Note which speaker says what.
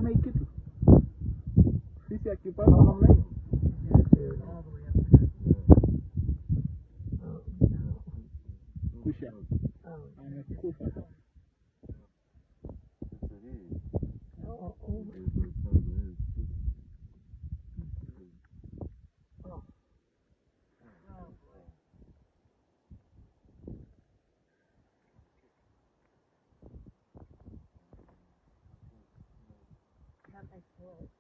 Speaker 1: unaona hii kitu fisi akipanda namna hii kusha amekufa sasa.
Speaker 2: That makes sense.